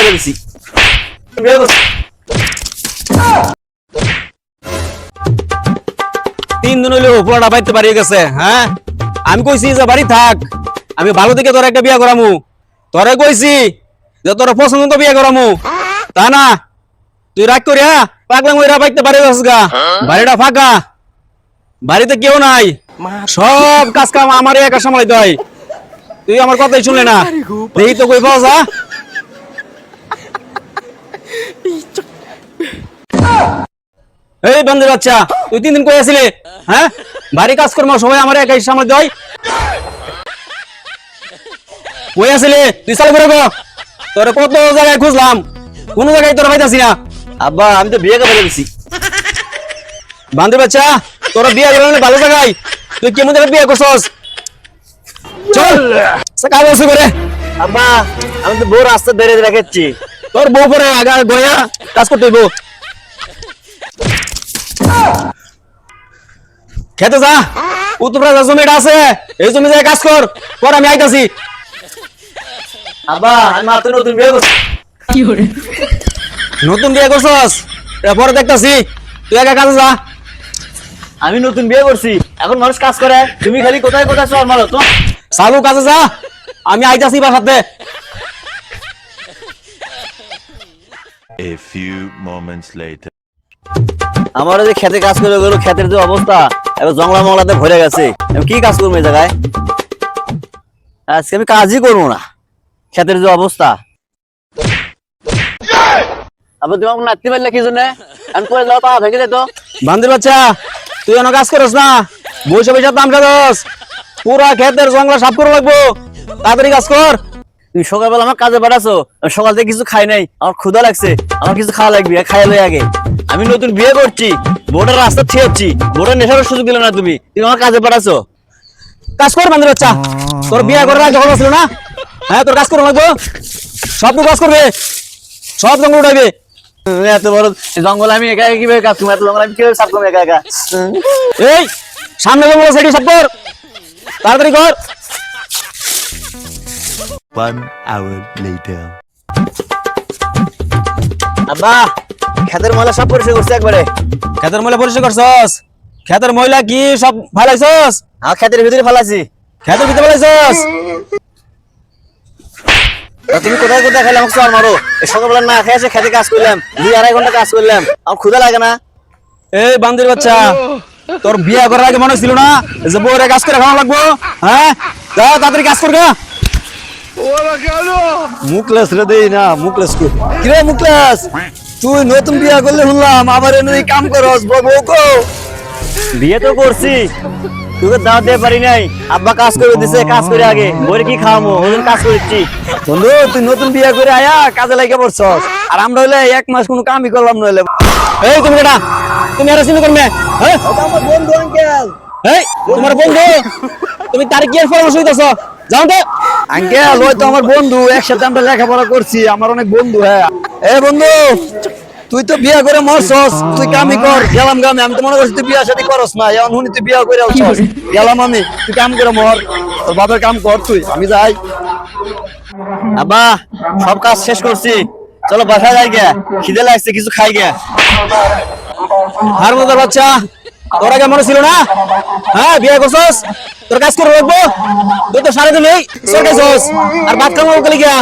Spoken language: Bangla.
বলে দিছি। 3 দিন হইলো পোলাটা বাইতে পারিয়ে গেছে। হ্যাঁ আমি কইছি যে বাড়ি থাক, আমি ভালো দেখে তোর একটা বিয়া করামু। তোরে কইছি যে তোর পছন্দ তো বিয়া করামু, তা না তুই রাগ করিয়া পাগলাম ওইরা বাইতে পারিয়ে গেছিস গা। বাড়িটা ফাঁকা, বাড়িতে কেউ নাই, সব কাজ কাম আমারই একা সামলাইতে হয়। তুই আমার কথাই শুনলে না, দেখি তো কই পাওয়া যা। এই বন্ধু বাচ্চা, তুই 3 দিন কই আছিলি? হ্যাঁ বাড়ি কাজ কর্ম সবাই আমার একাই সামলাইতে হয়। কই আছিলি তুই? চালু করে গো, তোর কত জায়গায় খুঁজলাম, কোনো জায়গায় তোর পাইতাছি না। আব্বা আমি তো বিয়ে করে দিছি। বান্ধু বাচ্চা, তোর বিয়ে করলে ভালো জায়গায়, তুই কেমন জায়গায় বিয়ে করছস? চল কাজ বসে করে। আব্বা আমি তো বউ রাস্তা বেরিয়ে রেখেছি। তোর বউ পরে আগা গয়া কাজ করতে হইব। খেতে যা, উত্তরপাড়া জমিটা আছে, এই জমি যায় কাজ কর, পর আমি আইতাছি। আব্বা আমি মাত্র নতুন বিয়ে করছি। নতুন বিয়ে করছস? পরে দেখতাছি, তুই একা কাজে যা। আমি নতুন বিয়ে করছি, এখন মানুষ কাজ করে, তুমি খালি কোথায় কোথায় চল মারো তো। চালু কাজে যা, আমি আইতাছি বাসাতে। A few moments later. আমার যে খেতে কাজ করে গেল, খেতের যে অবস্থা এবার জংলা মংলাতে ভরে গেছে, আমি কি কাজ করবো এই জায়গায়? আজকে আমি কাজই করবো না, খেতের যে অবস্থা। আবার তুমি আমাকে নাচতে পারলে কি জন্য? আমি পরে যাও, পা ভেঙে যেত। বান্দির বাচ্চা, তুই এনে কাজ করস না, বসে বসে দাম খাদস। পুরা খেতের জঙ্গলা সাফ করে লাগবো, তাড়াতাড়ি কাজ কর। তুমি সকালবেলা আমার কাজে পাঠাছো, আমি সকাল থেকে কিছু খাই নাই, আমার ক্ষুধা লাগছে, আমার কিছু খাওয়া লাগবে, খাই লই আগে। আমি নতুন বিয়ে করছি, বোর্ডের রাস্তা ছেড়েছি, বোর্ডের নেশার সুযোগ দিলে না তুমি, তুমি আমার কাজে পাঠাছো। কাজ কর বান্দির বাচ্চা, তোর বিয়ে করার আগে খবর ছিল না? হ্যাঁ তোর কাজ করে লাগবো, সব তো কাজ করবে, সব জঙ্গল উঠাইবে। এত বড় জঙ্গল আমি একা একা কিভাবে কাজ করবো? এত জঙ্গল আমি কিভাবে সাফ করবো একা একা? এই সামনে জঙ্গল সাইডে সাফ কর, তাড়াতাড়ি কর। 1 hour later. আব্বা খেতের ময়লা সব পরিষ্কার করছে একবারে। খেতের ময়লা পরিষ্কার করছস? খেতের ময়লা কি সব ফালাইছস? আমার খেতের ভিতরে ফেলাছি। খেতের ভিতরে ফালাইছস? তুমি কোথায় কোথায় খেলে আমাকে চল মারো? এই সকালবেলা না খেয়ে এসে খেতে কাজ করলাম, 2-2.5 ঘন্টা কাজ করলাম, আমার ক্ষুধা লাগে না? এই বান্দির বাচ্চা, তোর বিয়ে করার আগে মনে ছিল না যে বউরে কাজ করে খাওয়া লাগবো? হ্যাঁ যা তাড়াতাড়ি কাজ কর গা। মুখলেস রে দেই না, মুখলেস কো কিরে? মুখলেস তুই নতুন বিয়ে করলে শুনলাম, আবার এনে কাম করস বউকো? বিয়ে তো করছি, তোকে দাওয়াত দিয়ে পারি নাই, আব্বা কাজ করে দিছে, কাজ করে আগে বইরে কি খাওয়ামো, ওজন কাজ করেছি। বন্ধু তুই নতুন বিয়ে করে আয়া কাজে লাগে পড়ছস, আর আমরা হইলে 1 মাস কোনো কামই করলাম না। হইলে এই তুমি কেডা? তুমি আর চিন্তা করবে? হ্যাঁ আমার বন্ধু আঙ্কেল। এই তোমার বন্ধু, তুমি তার কি এর পরামর্শ দিতেছ? যাও তো। আঙ্কেল ওই তো আমার বন্ধু, একসাথে আমরা লেখাপড়া করছি, আমার অনেক বন্ধু। হ্যাঁ এ বন্ধু, তুই তো বিয়ে করে মরছস, তুই কামই কর, গেলাম গামে। আমি তো মনে করছি তুই বিয়ে শাদী করস না, এখন শুনি তুই বিয়ে করে আসছস, গেলাম আমি। তুই কাম করে মর, তোর বাবার কাম কর তুই, আমি যাই। আব্বা সব কাজ শেষ করছি, চলো বাসায় যাই গে, খিদে লাগছে, কিছু খাই গে। আর মজার বাচ্চা, তোর আগে মনে ছিল না? হ্যাঁ বিয়ে করছস, তোর কাজ করে রাখবো, তুই তো সারাদিন নেই সরকাইছস, আর ভাত খাওয়া গেলি গিয়া।